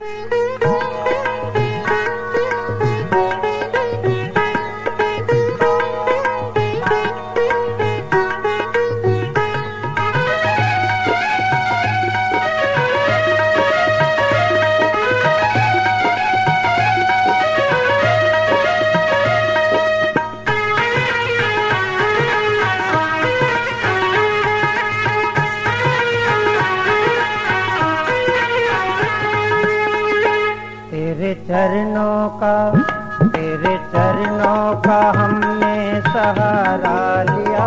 तेरे चरणों का हमने सहारा लिया,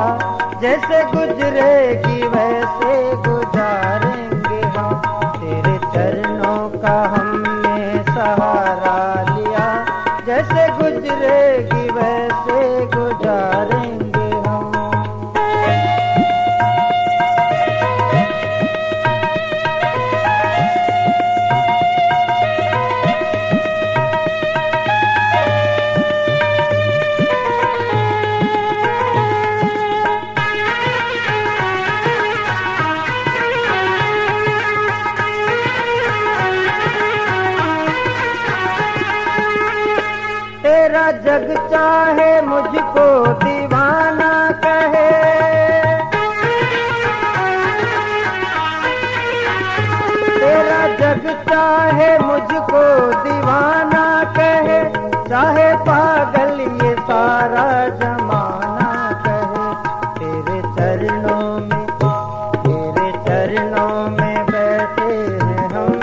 जैसे गुजरेगी वैसे गुजारेंगे हम। तेरे चरणों का हमने सहारा लिया, जैसे गुजरेगी वैसे गुजारेंगे हम। तेरा जग चाहे मुझको दीवाना कहे, तेरा जग चाहे मुझको दीवाना कहे, चाहे पागल ये सारा जमाना कहे। तेरे चरणों में बैठे हैं हम,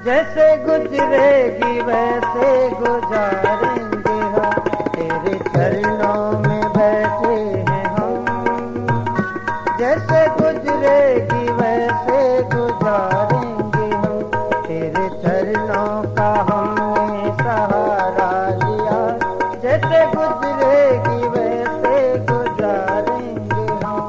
जैसे गुजरेगी वैसे गुजारेंगे हम। तेरे चरणों में बैठे हैं हम, जैसे गुजरेगी वैसे गुजारेंगे हम। तेरे चरणों का हमने सहारा लिया, जैसे गुजरेगी वैसे गुजारेंगे हम।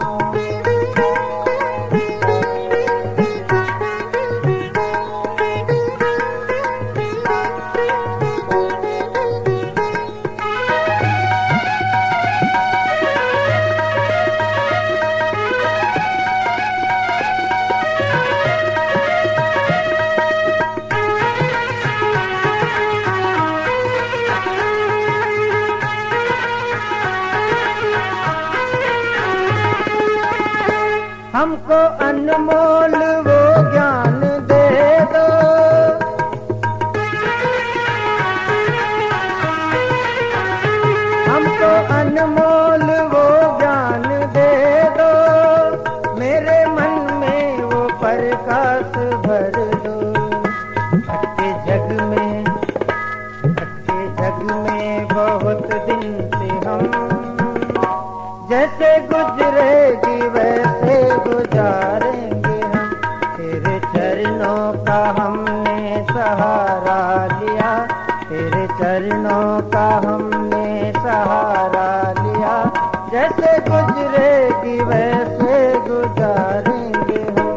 हमको अनमोल वो ज्ञान दे दो, हमको अनमोल वो ज्ञान दे दो। मेरे मन में वो प्रकाश भर दो। अटके जग में बहुत दिन से हम, जैसे गुजरेगी वैसे गुजारेंगे हम। तेरे चरणों का हमने सहारा लिया, तेरे चरणों का हमने सहारा लिया, जैसे गुजरेगी वैसे गुजारेंगे हम।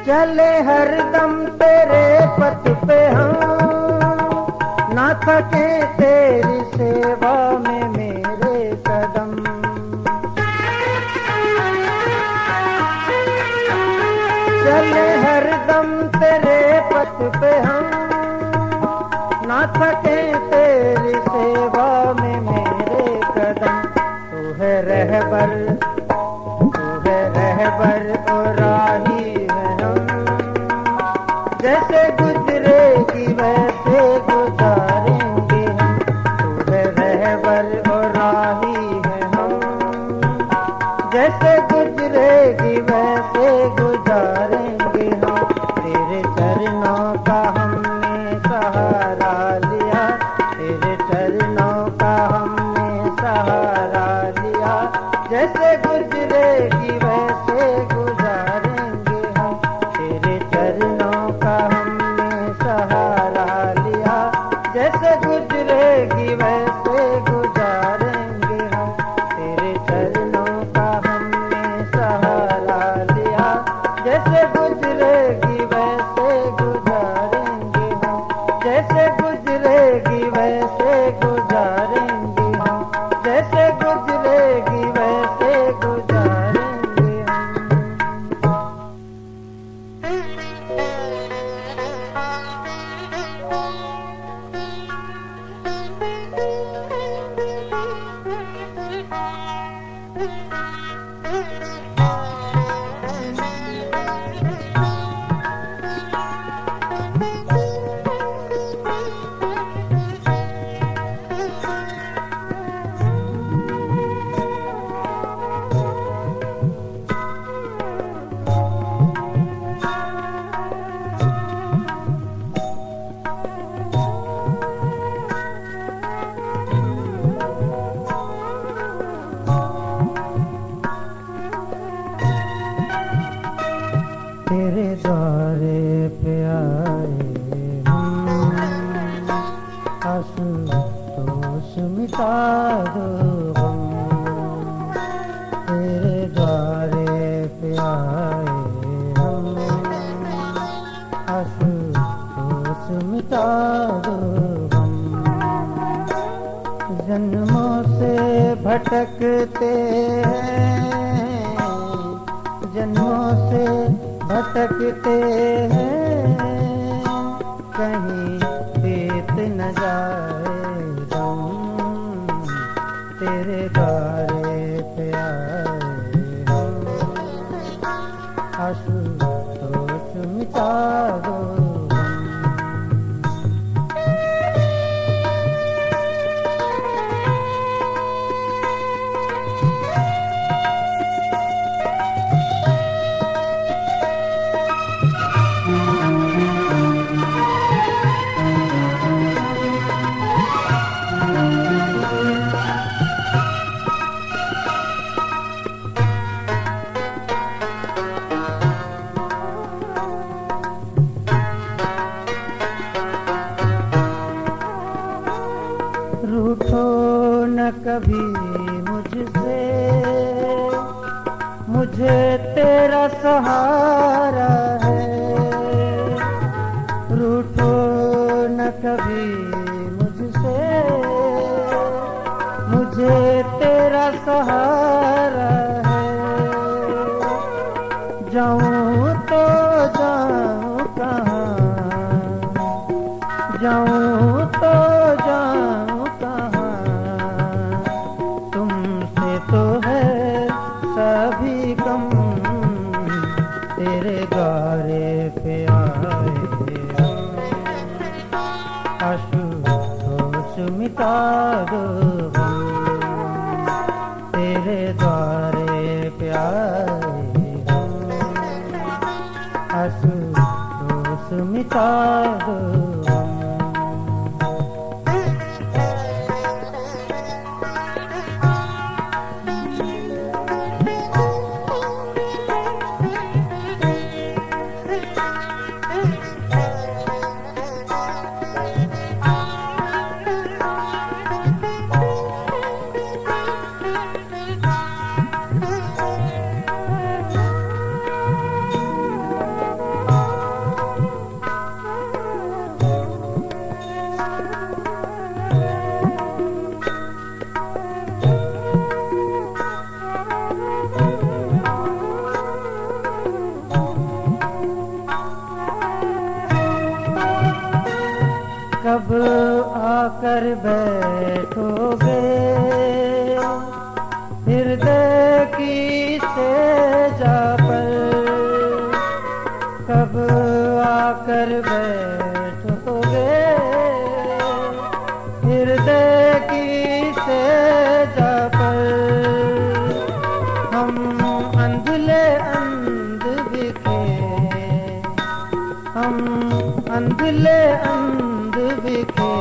चले हरदम तेरे पथ पे हम, ना थके तेरी सेवा में मेरे कदम। चले हरदम तेरे पथ पे हम, ना थके तेरी सेवा में मेरे कदम। तू है रहबर और राही है हम, जैसे गुजरेगी वैसे गुजारेंगे हम। तू है रहबर और राही है हम, जैसे गुजरेगी वैसे गुजारेंगे हम। तेरे चरणों का हमने सहारा लिया, मिटा दो हम। जन्मों से भटकते हैं, जन्मों से भटकते हैं, कहीं बीत न जाए दम, तेरे द्वारे पे आए हम। आशुतोष मिटा दो हम। रूठो न कभी मुझसे, मुझे तेरा सहारा है। रूठो न कभी मुझसे, मुझे तेरा सहारा है। जाऊं तो जाऊं कहाँ, जाऊं तो जाऊं कहाँ, तुमसे तो है सभी कम, तेरे द्वारे पे आए हम। आशुतोष मिटा दो हम, तेरे द्वारे पे आए हम। आशुतोष मिटा दो हम। कब आकर बैठोगे हृदय की सेजा पर, कब आकर बैठोगे हृदय की सेजा पर। हम अंधले अंध बिखे, हम अंधले अंध बिखे,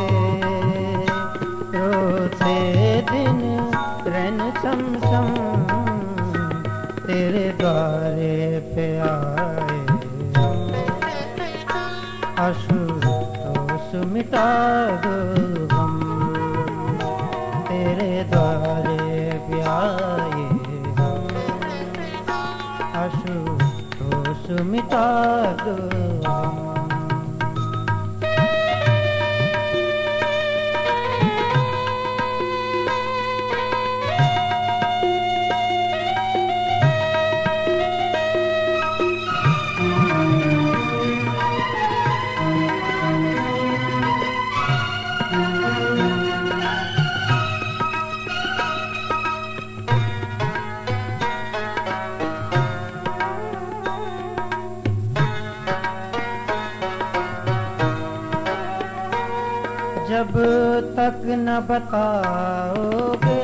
रोते दिन रैन छम छम, तेरे द्वारे पे आए हम। आशुतोष मिटा दो हम, तेरे द्वारे पे आए हम। आशुतोष मिटा दो हम। जब तक न बताओगे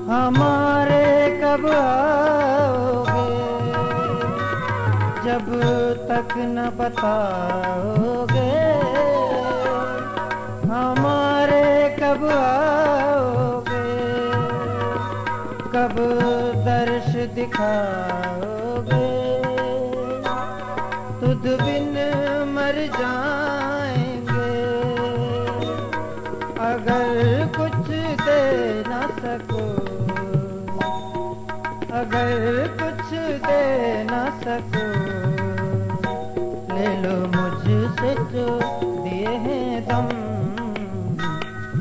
हमारे कब आओगे, जब तक न बताओगे हमारे कब आओगे, कब दर्श दिखाओगे, तुझ बिन मर जाएंगे। अगर कुछ दे न सको, अगर कुछ दे न सको, ले लो मुझसे जो दिए हैं दम,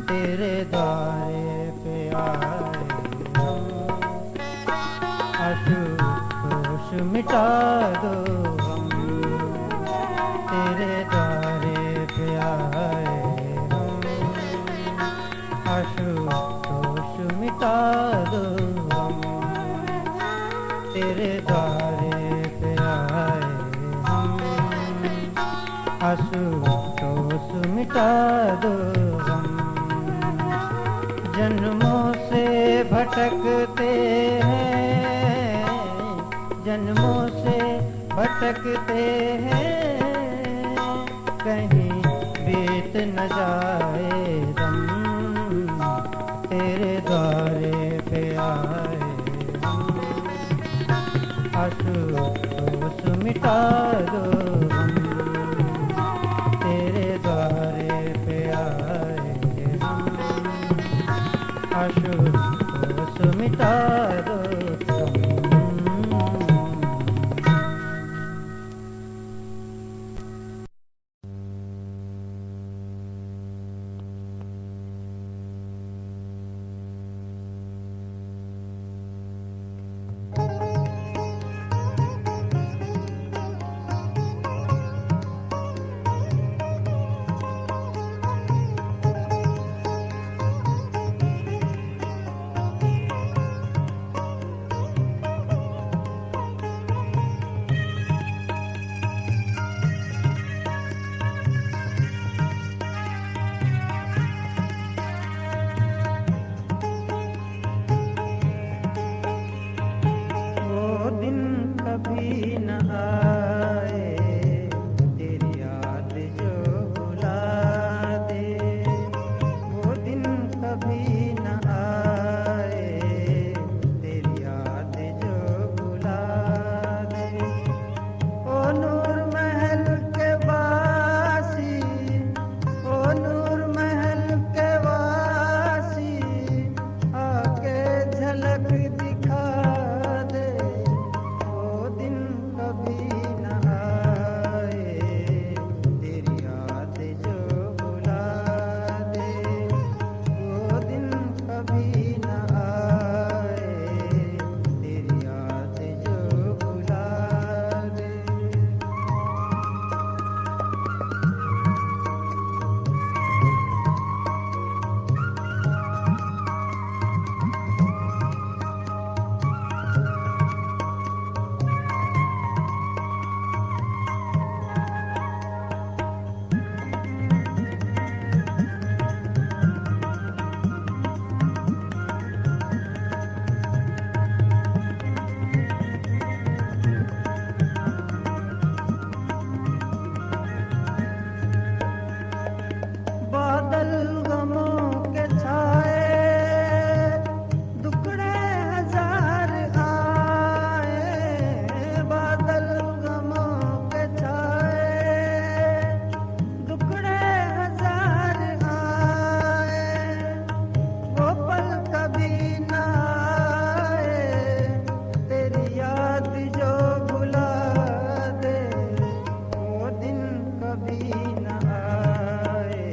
तेरे द्वारे पे आए हम। आशुतोष मिटा दो हम, तेरे द्वारे पे आए हम। आशुतोष मिटा दो हम, तेरे द्वारे पे आए हम। आशुतोष मिटा दो हम। जन्मों से भटकते हैं, जन्मों से भटकते हैं, कहीं बीत न जाए दम, तेरे द्वारे पे आए हम। आशुतोष मिटा दो हम, तेरे द्वारे पे आए हम। आशुतोष मिटा दो हम। कभी न आए तेरी याद जो बुला दे, वो दिन कभी न आए तेरी याद जो बुला दे। ओ नूर महल के वासी, ओ नूर महल के वासी, आके झलक दिखा दे। कभी न आए तेरी याद जो बुला दे, वो दिन कभी न आए तेरी याद जो बुला दे। बादल गमों के छाए, दुखड़े हजार आए। बादल गमों के छाए, दुखड़े हजार आए। वो पल कभी न आए तेरी याद जो भुला दे, वो दिन कभी न आए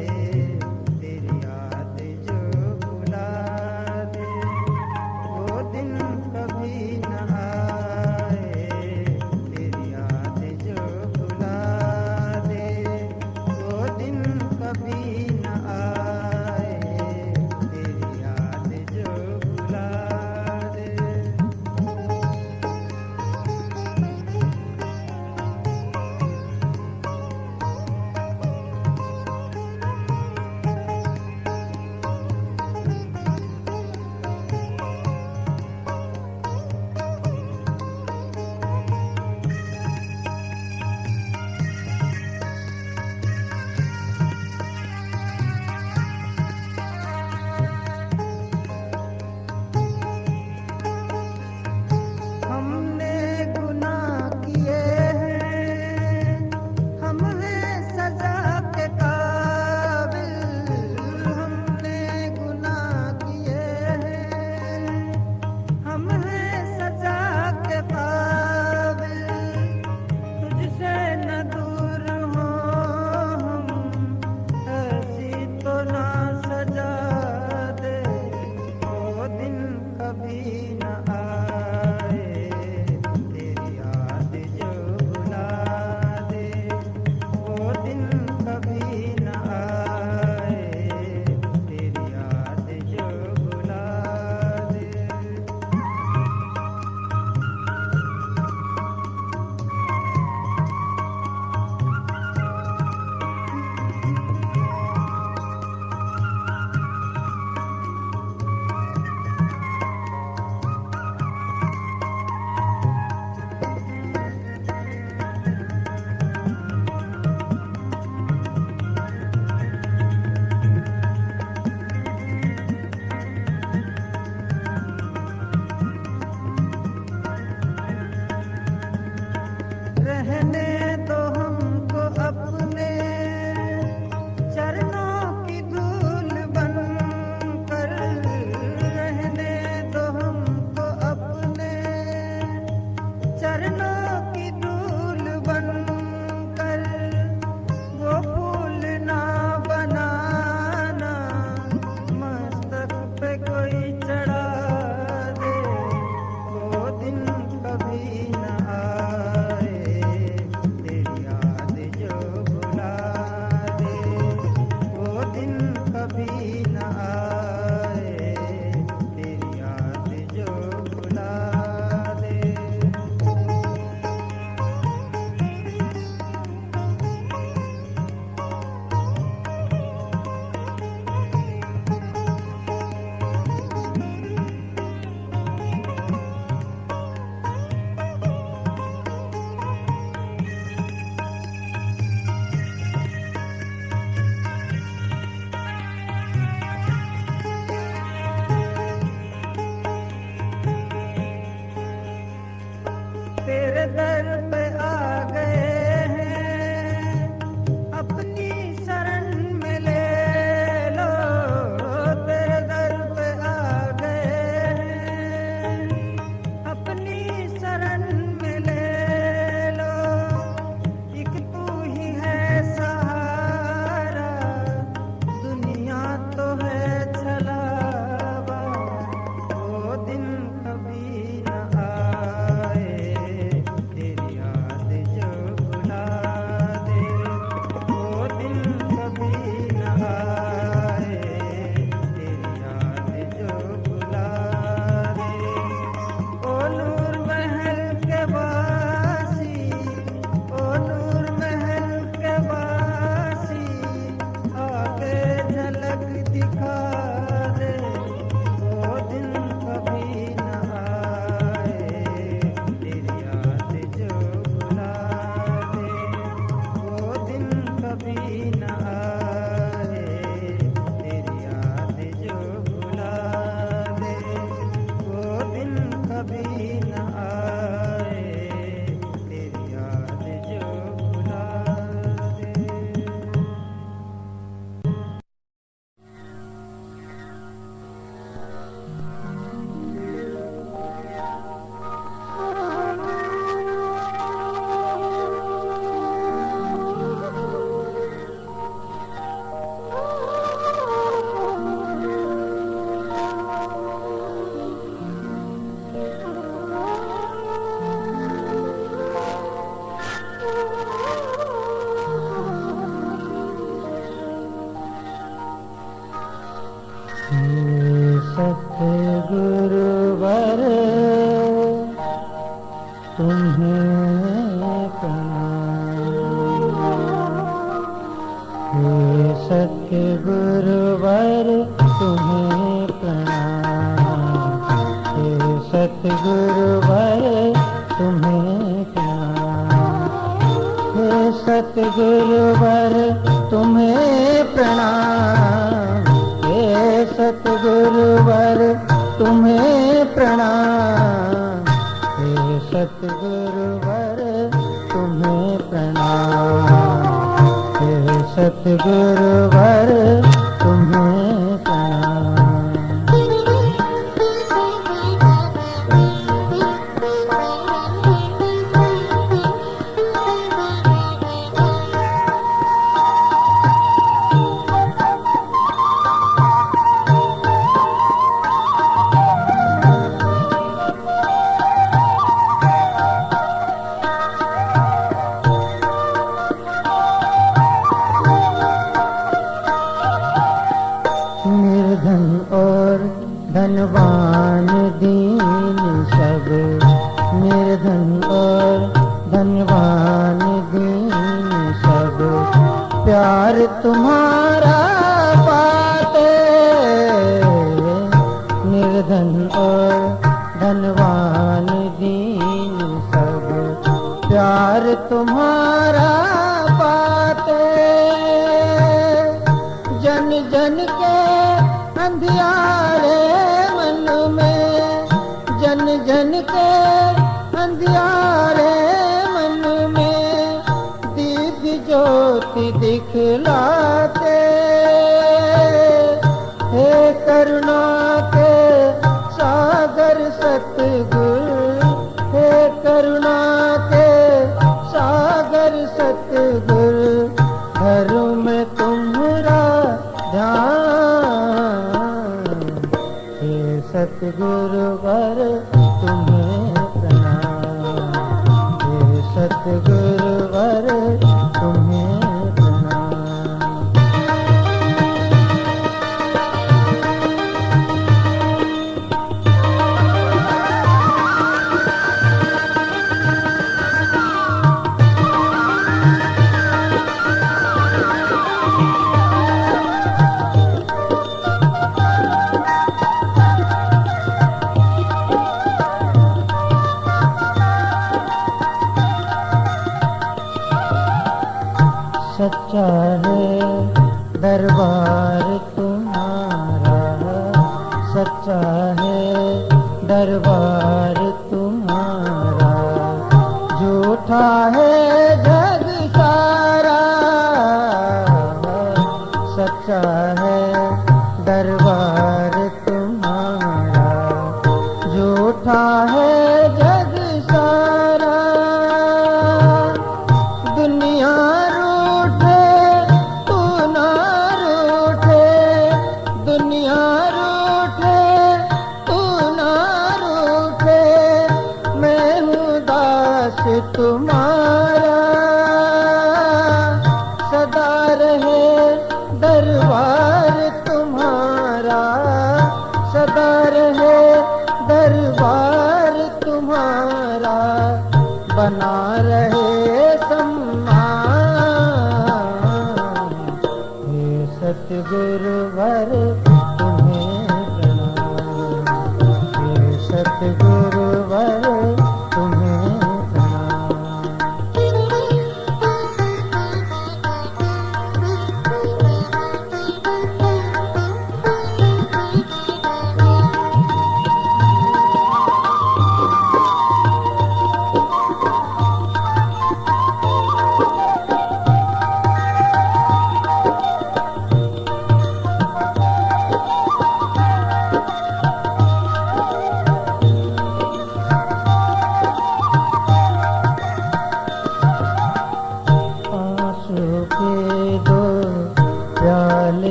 सतगुरुवर तुम्हें प्रणाम। हे सतगुरुवर तुम्हें प्रणाम। हे सतगुरुवर तुम्हें प्रणाम। हे सतगुरुवर तुम्हें प्रणाम। हे सतगुरुवर तुम्हें प्रणाम। हे सतगुरुवर तुम्हें प्रणाम। हे सतगुरुवर तुम्हें प्रणाम। निर्धन और धनवान दीन सब, निर्धन और धनवान दीन सब, प्यार तुम्हारा पाते। निर्धन और धनवान दीन सब, प्यार तुम्हारा पाते। जन जन के अंधियारे मन में, जन जन के अंधियारे मन में, दिव्य ज्योति दिखलाते। हे करुणा के सागर सतगुरु, हे करुणा के सागर सतगुरु, घरों में तुम्हारा ध्यान। हे सतगुरुवर तुम्हें प्रणाम। हे सतगुरुवर तुम्हें प्रणाम। सच्चा है दरबार तुम्हारा, सच्चा है दरबार तुम्हारा, झूठा है जग सारा। सच्चा है दरबार तुम्हारा, झूठा है जग सारा। दुनिया तुम्हारा, सदा रहे दरबार तुम्हारा, सदा रहे दरबार तुम्हारा, बना रहे सम्मान। हे सतगुरुवर तुम्हें प्रणाम। हे सतगुरुवर तुम्हें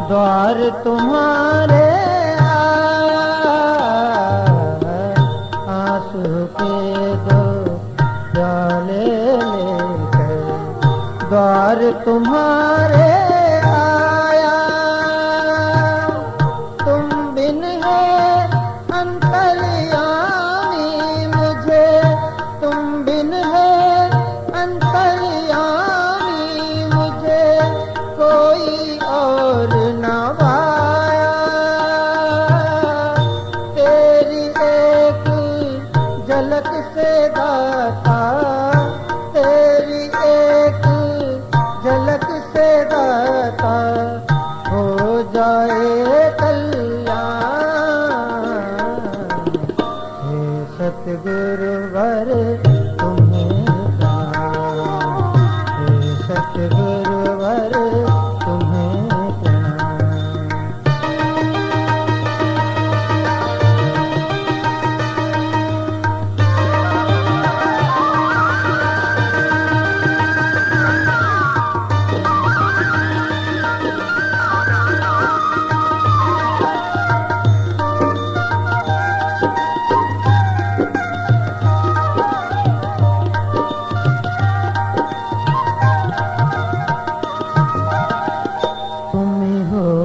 द्वार तुम्हारे आया, आंसू के दो प्याले द्वार तुम्हारे आया, तुम बिन है अंतर्यामी मुझे, तुम बिन है अंतर्यामी मुझे, कोई और न पाया। तेरी एक झलक से दाता, तेरी एक झलक से दाता, हो जाए कल्याण। हे सतगुरुवर तुम्हें प्रणाम, हे सतगुरुवर तुम्हें प्रणाम।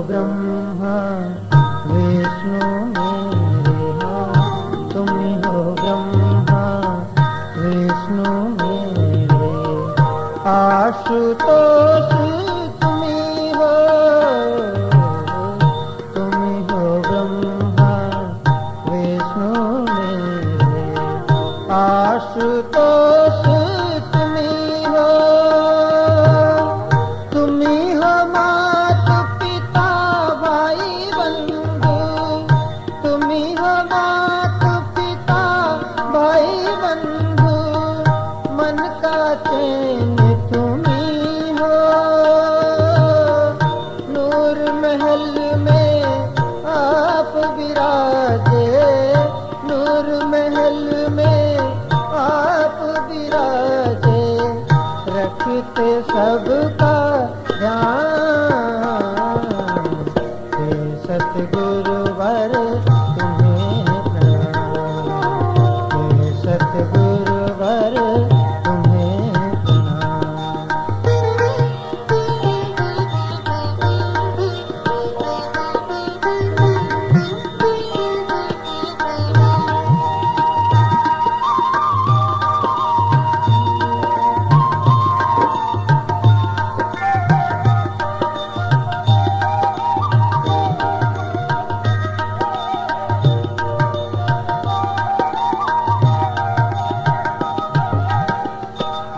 ब्रह्मा विष्णु मेरे हो, तुम हो ब्रह्मा विष्णु मेरे, आशुतोष तुम्ही हो, तुम हो ब्रह्मा विष्णु मेरे, आशुतोष तुम्ही हो, तुम्ही हो माता पिता भाई बंधु, तुम्ही हो माता पिता भाई बंधु, मन का चैन तुम्ही हो, नूर महल में आप विराजे, नूर महल में आप विराजे, रखते सबका ध्यान। हे सतगुरुवर तुम्हें प्रणाम, हे सतगुरुवर तुम्हें प्रणाम।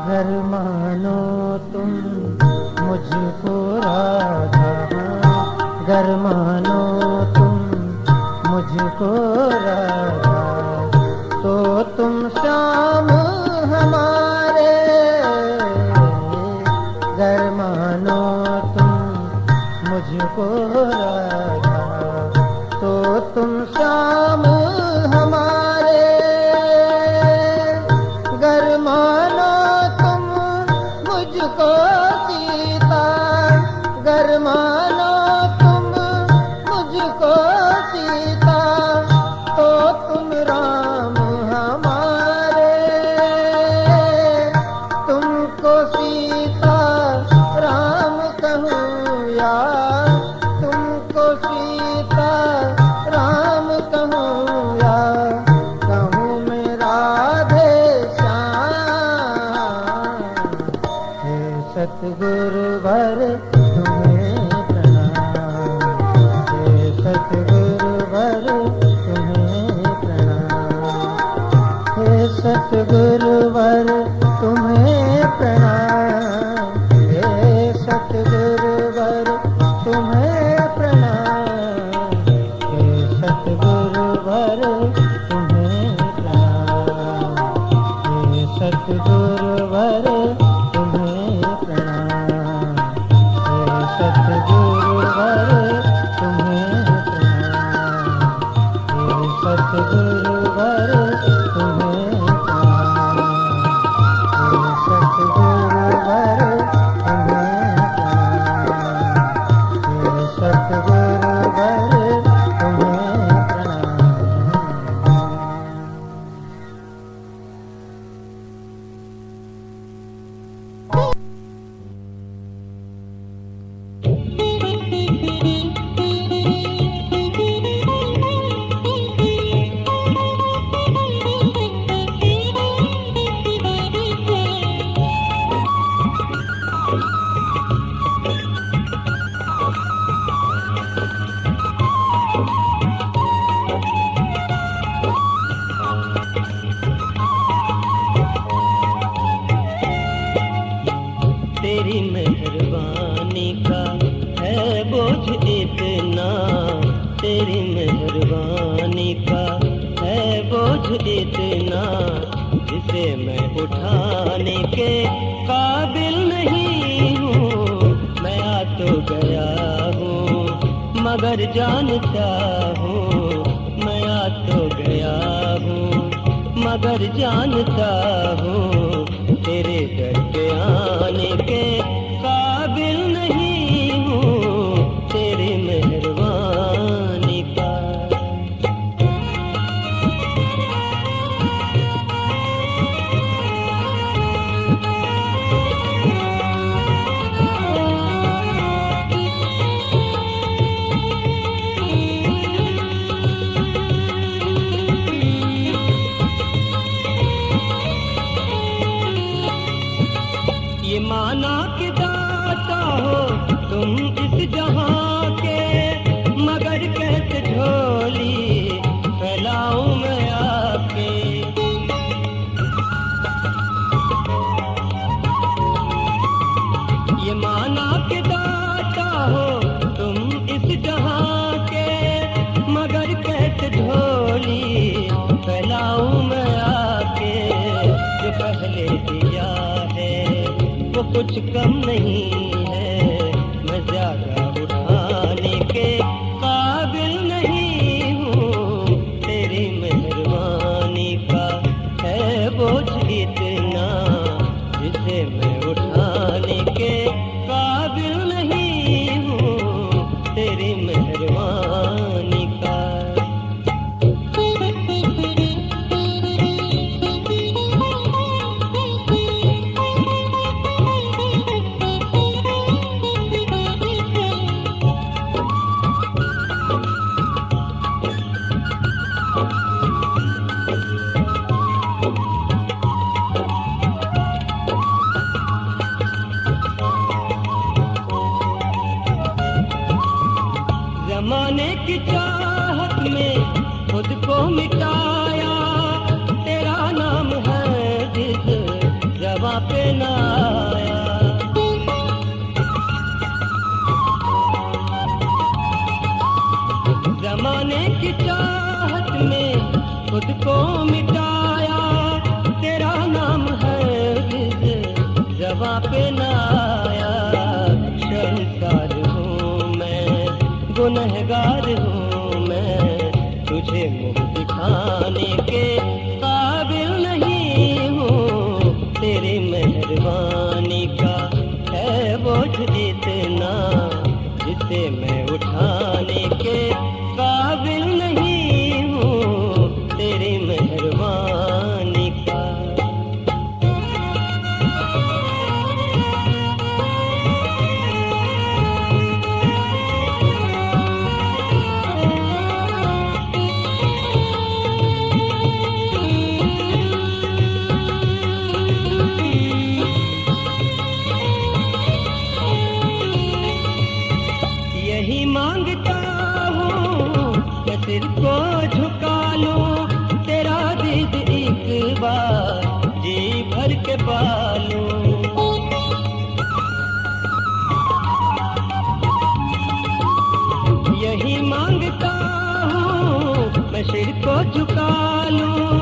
घर मानो तुम मुझको राधा, घर मानो तुम मुझको राधा, तो तुम श्याम हमारे, घर मानो तुम मुझको राधा, तो तुम श्याम हमारे, घर मानो मुझको सीता, घर मानो तुम मुझको सीता, तो तुम राम हमारे, तुमको सीता राम कहूँ या, तुमको सीता राम कहूँ या, कहूँ मैं राधे श्याम। हे सतगुरुवर तुम्हें प्रणाम, हे सतगुरुवर तुम्हें प्रणाम, हे सतगुरुवर तुम्हें प्रणाम, हे सतगुरुवर तुम्हें प्रणाम, हे सतगुरुवर तुम्हें प्रणाम, हे सतगुरुवर तुम्हें प्रणाम, हे सतगुरुवर तुम्हें प्रणाम, हे सतगुरुवर तुम्हें प्रणाम, हे सतगुरु इतना जिसे मैं उठाने के काबिल नहीं हूँ। मैं आ तो गया हूँ मगर जानता हूँ, मैं आ तो गया हूँ मगर जानता हूँ, तेरे दर पे आने के काबिल नहीं हूँ, तेरी मेहरबानी का। ये माना कि दाता हो तुम इस जहां के, मगर कैसे झोली फैलाऊं मैं आपके। ये माना कि दाता हो तुम इस जहां के, मगर कैसे झोली फैलाऊं मैं आपके। जो पहले दिया है वो कुछ कम नहीं है, मैं ज्यादा उठाने के काबिल नहीं हूँ, तेरी मेहरबानी का है बोझ इतना जिसे मैं उठाने के काबिल नहीं हूँ, तेरी मेहरबानी का। जमाने की चाहत में खुद को मिटाया, तेरा नाम है जिस जवां पे ना आया। जमाने की चाहत में खुद को मिटाया, तेरा नाम है जिस जवां पे ना आया। शर्मसार हूँ मैं, गुनहगार हूँ मैं, तुझे मुँह दिखाने के काबिल नहीं हूँ, तेरी मेहरबानी का है बोझ इतना जिसे मैं उठाने के काबिल नहीं हूँ, तेरी मेहरबानी का। यही मांगता हूँ मैं सिर को झुका लूं, तेरा दीद एक बार जी भर के पालूं। यही मांगता हूँ मैं सिर को झुका लूं,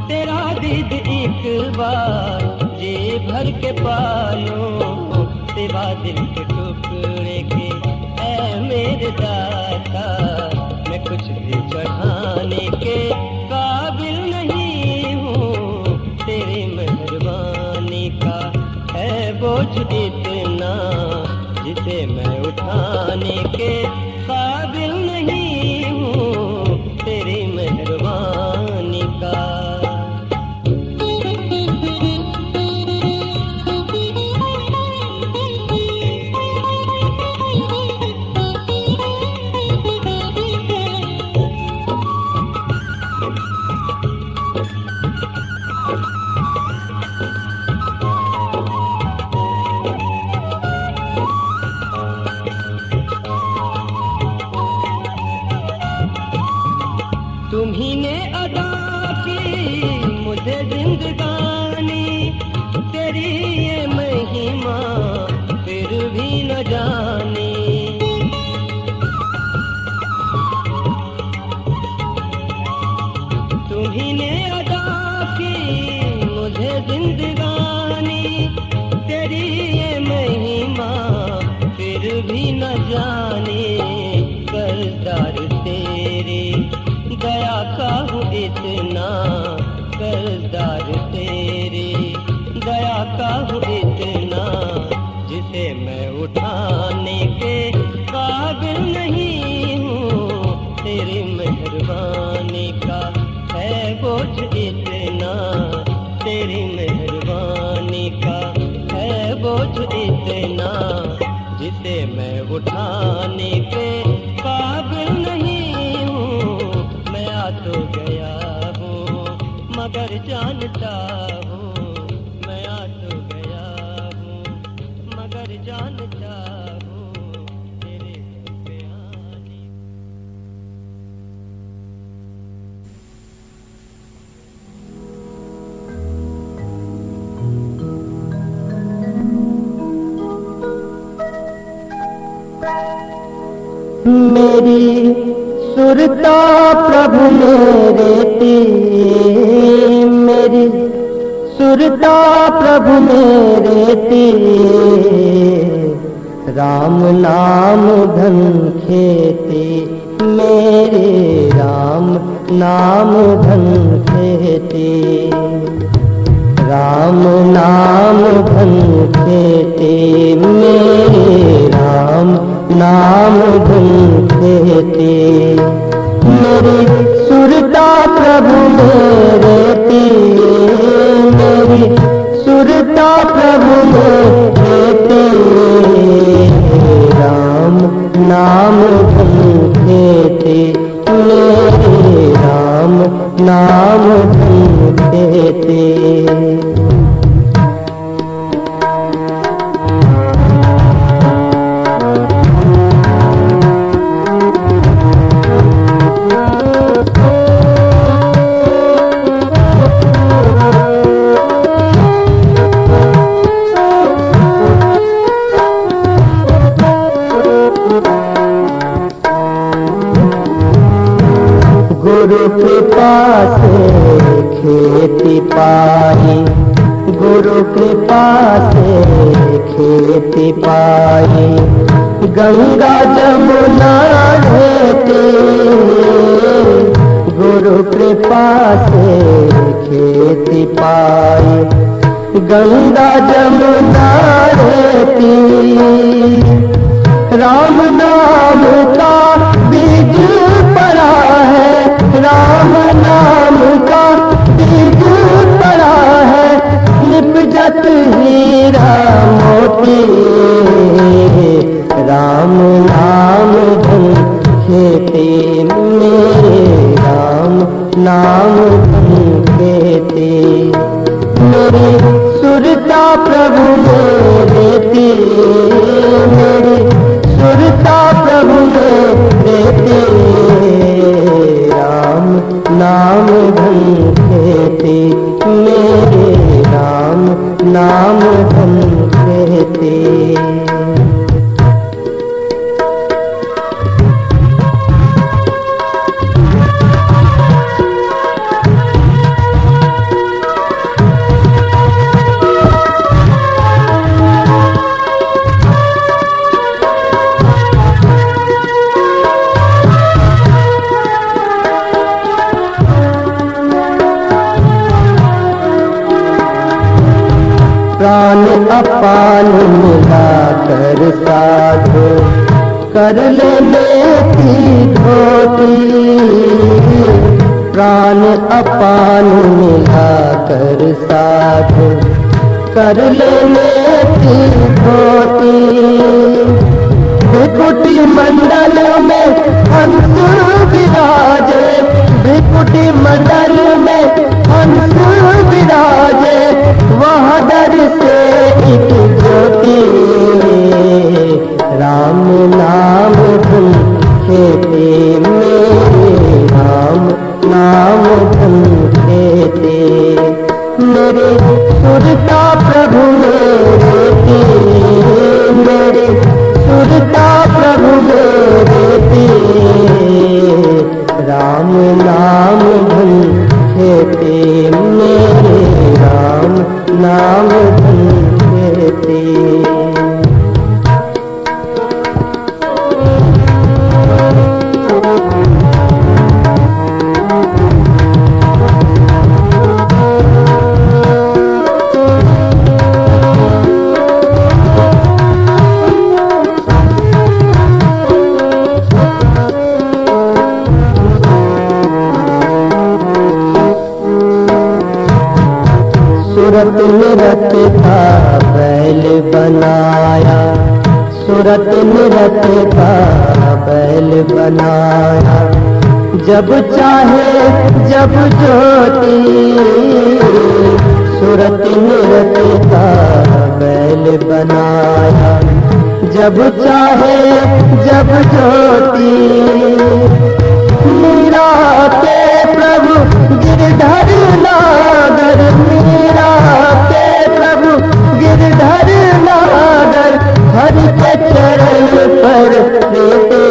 तेरा दीद एक बार जी भर के पालूं। सिवा दिल के टुकड़े के ऐ मेरे दाता, मैं कुछ भी चढ़ाने के काबिल नहीं हूँ, तेरी मेहरबानी का है बोझ इतना जिसे मैं उठाने के काबिल नहीं हूँ, तेरी मेहरबानी का। जिंदगानी, तेरी ये महिमा फिर भी न जाने। कर्जदार तेरे दया का हूँ इतना, कर्जदार तेरे दया का हूँ इतना, जिसे मैं उठाने के काबिल नहीं हूँ। तेरी मेहरबानी का है बोझ इतना, तेरी मेहरबानी का है बोझ इतना, जिसे मैं उठाने के काबिल नहीं हूँ। मैं आ तो गया हूँ मगर जानता हूँ, मैं आ तो गया हूँ मगर जानता हूँ, तेरे दर पे आने। मेरी सुरता प्रभु मेरे ते, मेरी सुरता प्रभु मेरे ते, राम नाम धन खेते, मेरे राम नाम धन खेते, राम नाम धन खेते, मेरे राम नाम धन खेते। मेरी सुरता प्रभु मेरे ते, मेरी सुरता प्रभु मेरे ते, राम नाम धन खेते, मेरे राम नाम धन खेते। गुरु कृपा से खेती पाई, गुरु कृपा से खेती पाई, गंगा जमुना रहते, गुरु कृपा से खेती पाई, गंगा जमुना रहती, राम नाम का बीज पड़ा है, राम नाम का बीज पड़ा है, निपजत हीरा मोती, राम नाम धन खेते, मेरे राम नाम धन खेते। मेरी सुरता प्रभु मेरे ते, मेरी सुरता प्रभु मेरे ते, राम नाम धन खेते, मेरे राम नाम धन खेते। प्राण अपान मिला कर साधो, कर ले बेटी धोती, प्राण अपान मिला कर साधो, कर ले बेटी धोती, भृकुटी मंडल में हंस विराजे, भृकुटी मंडल में हंस विराजे, वहाँ दर से एक ज्योति, राम नाम धन खेते, मेरे राम नाम धन खेते। मेरे सुरता प्रभु मेरे ते, मेरे सुरता प्रभु मेरे ते, राम नाम धन खेते, मेरे राम नाम धन खेती। सूरत निरत था बैल बनाया, सूरत निरत था बैल बनाया, जब चाहे जब ज्योति। सूरत निरत था बैल बनाया, जब चाहे जब ज्योति। मीरा के प्रभु गिरधर नागर, मीरा के प्रभु गिरधर नागर, हरि के चरण पर देते।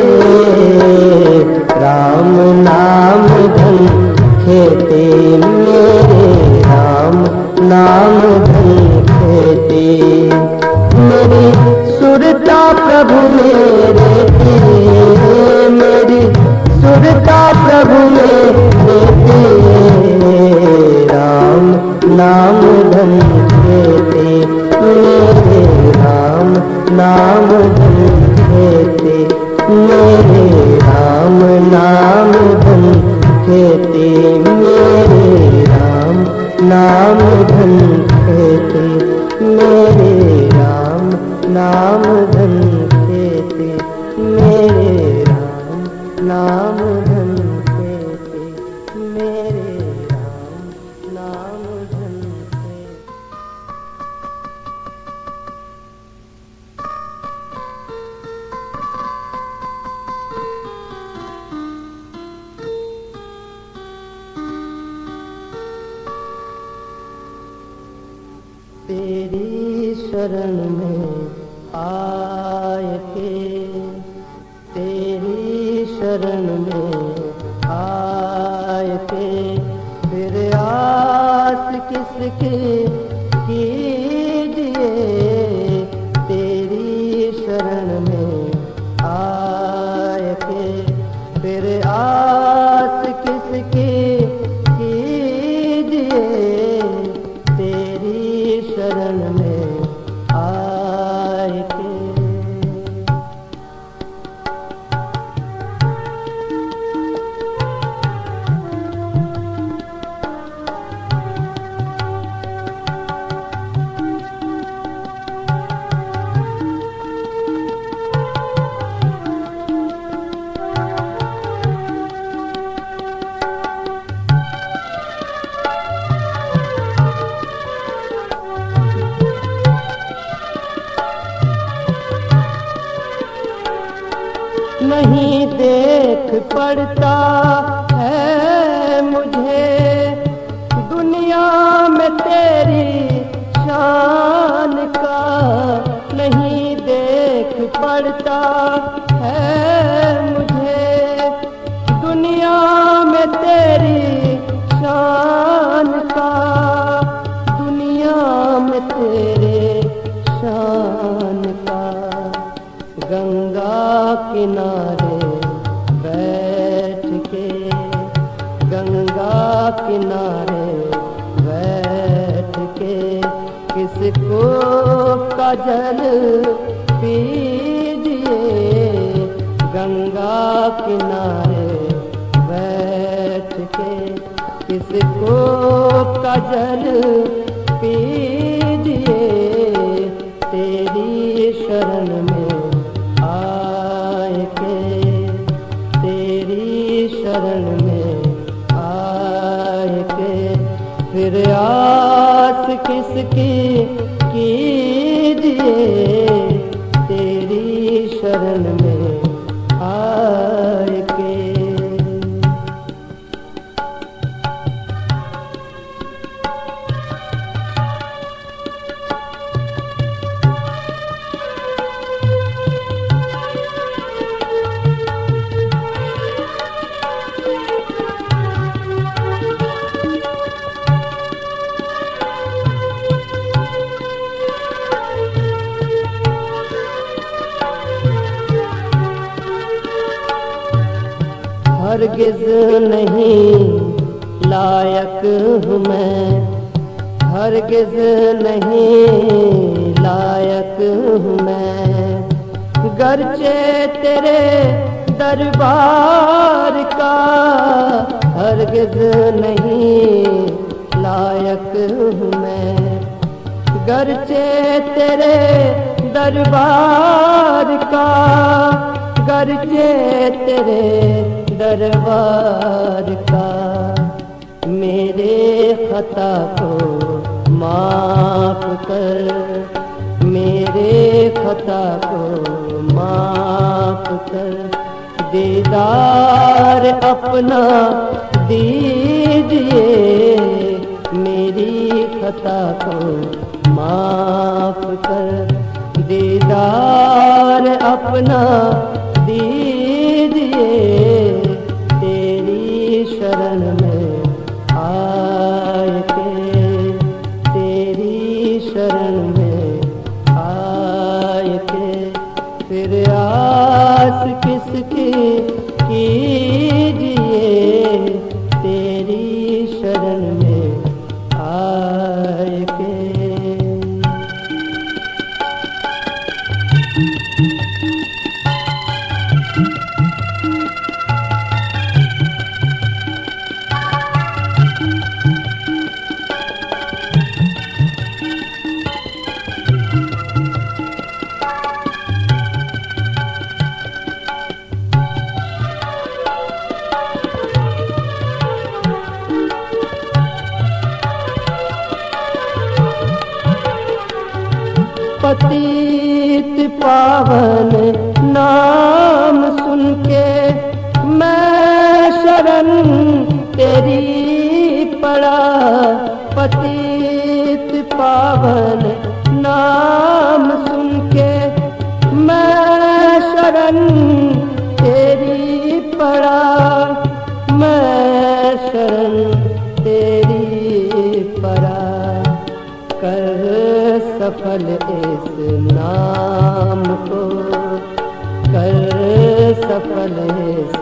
राम नाम धन खेती, मेरे राम नाम धन खेती। मेरी सुरता प्रभु मेरे की, मेरी सुरता प्रभु मेरे की। राम नाम धन खेती, मेरे राम नाम धन खेती। मेरे राम नाम धन खेती, मेरे राम नाम धन खेती। मेरे राम नाम धन खेती, मेरे राम नाम धन खेती। मेरे राम नाम धन खेती। तेरी शरण में आए के, तेरी शरण में आए के, फिर आस किसकी कीजिए। तेरी शरण में आए के, फिर आस किसकी कीजिए। तेरी शरण में आए के। नहीं देख पड़ता है मुझे दुनिया में तेरी शान का। नहीं देख पड़ता है मुझे दुनिया में तेरी शान का। दुनिया में तेरे शान का। गंगा किनारे बैठ के, गंगा किनारे बैठ के, किसको काजल पीजिए। गंगा किनारे बैठ के, किसको काजल पीजिए। तेरी शरण में आए के, तेरी शरण में आए के, फिर आस किसकी कीजिए। तेरी शरण में आए के। हरगिज नहीं लायक हूँ मैं, हरगिज नहीं लायक हूँ मैं। गरचे तेरे दरबार का हरगिज नहीं लायक हूँ मैं। गरचे तेरे दरबार का, गरचे तेरे दरबार का। मेरे खता को माफ कर, मेरे खता को माफ कर। दीदार अपना दीजिए, मेरी खता को माफ कर। दीदार अपना दीजिए, तेरी शरण में आए के, तेरी शरण में आए के। फिर आस किसकी कीजिए, तेरी शरण में आए के। पतित पावन नाम सुन के मैं शरण तेरी पड़ा। पतित पावन नाम सुन के मैं शरण तेरी पड़ा। मैं शरण तेरी पड़ा। कर सफल इस नाम को, कर सफल इस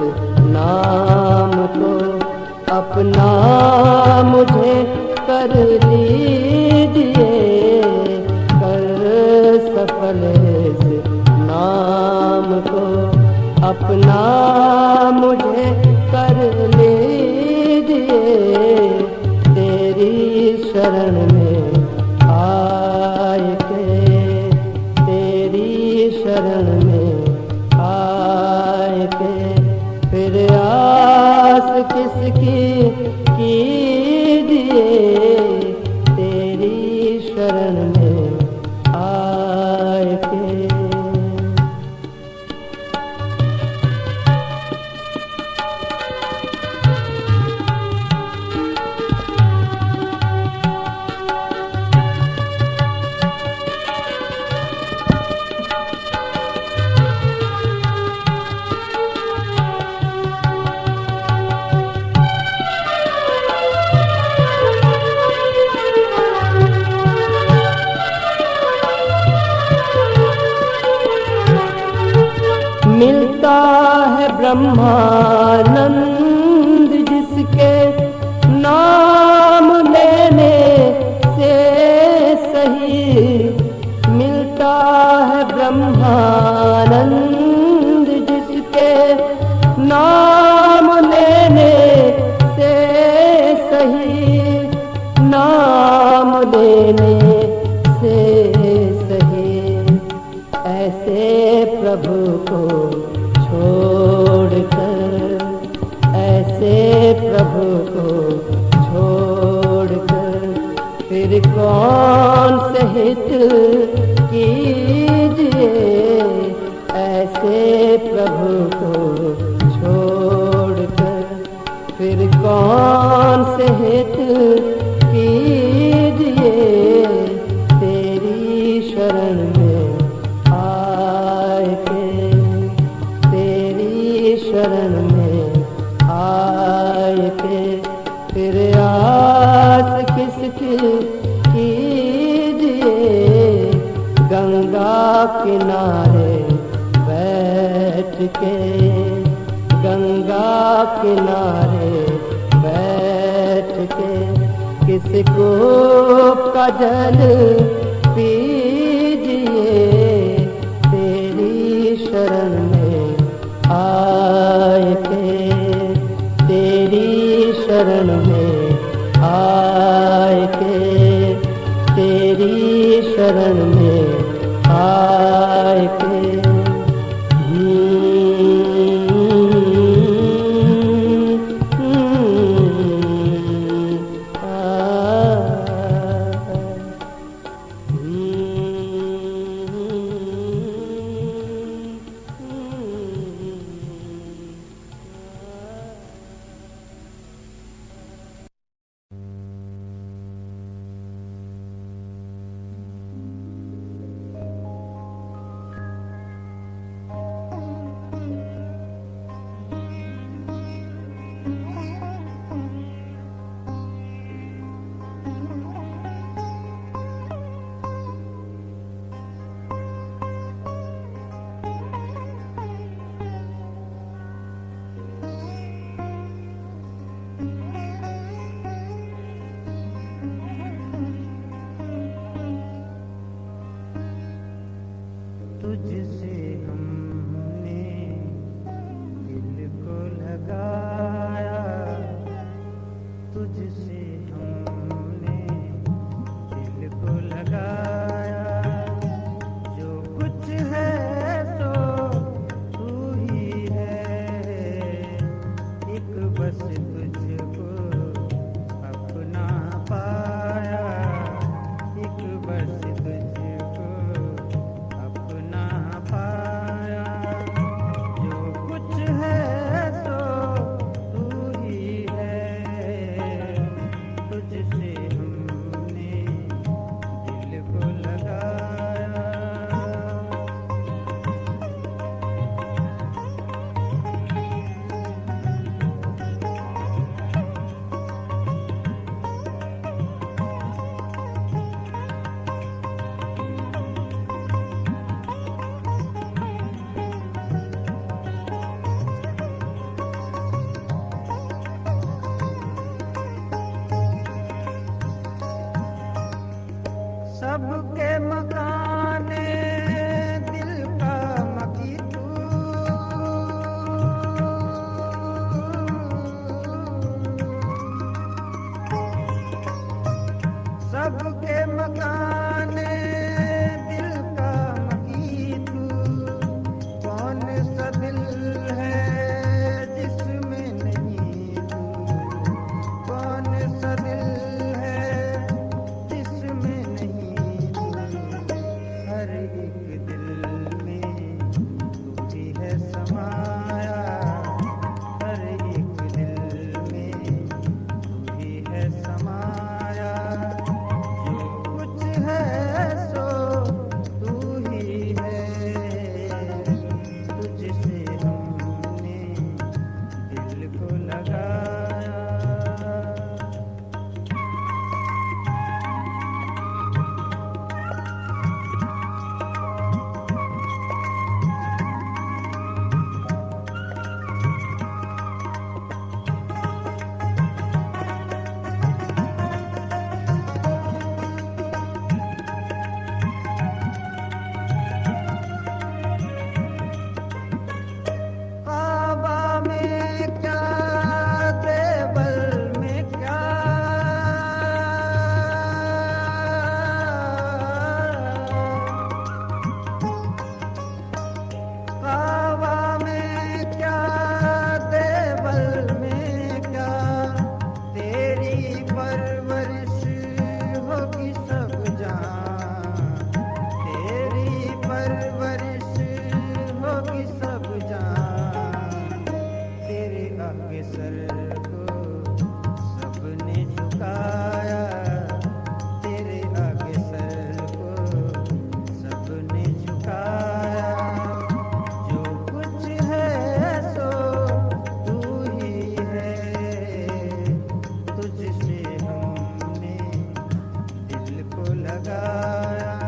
नाम को। अपना मुझे कर लीजिए, कर सफल इस नाम को। अपना मुझे कर लीजिए, तेरी शरण में आए के, तेरी शरण में आए के। फिर आस किसकी कीजिए, तेरी शरण में आए के। मिलता है ब्रह्मानंद जिसके नाम लेने से सही। मिलता है ब्रह्मानंद जिसके नाम लेने से सही। नाम लेने से सही। ऐसे प्रभु को छोड़कर, ऐसे प्रभु को छोड़कर फिर कौन से हित कीजिए। ऐसे प्रभु को छोड़कर फिर कौन से हित कीजिए, तेरी शरण में आए के, तेरी शरण में आए के। फिर आस किसकी कीजिए, गंगा किनारे बैठ के, गंगा किनारे बैठ के किसको कजल पीजिए, तेरी शरण में आए के, तेरी शरण में आए के, तेरी शरण में आए के। तुझसे हमने दिल को लगाया, तुझसे हमने दिल को लगाया, जो कुछ है तो तू ही है, एक बस तुझको अपना पाया, एक बस तुझको अपना पाया, जो कुछ है तो तू ही है, तुझसे हमने दिल को लगाया। सबके मकाने दिल का मकी तू, सबके मकाने दिल का मकी तू, कौन सा दिल है जिसमें नहीं तू, कौन सा दिल है जिसमें हर एक दिल में तू ही है समाया, हर एक दिल में तू ही है समाया, जो कुछ है सो तू ही है, तुझसे हमने दिल को लगाया। काबा में क्या, देवल में क्या, काबा में क्या, देवल में क्या, तेरी परवरिश होगी सब जहां, तेरी परवरिश होगी सब जहां, तेरे आगे सर को सबने झुकाया, तेरे आगे सर को सबने झुकाया, जो कुछ है सो तू ही है, तुझसे हमने दिल को लगाया।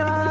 का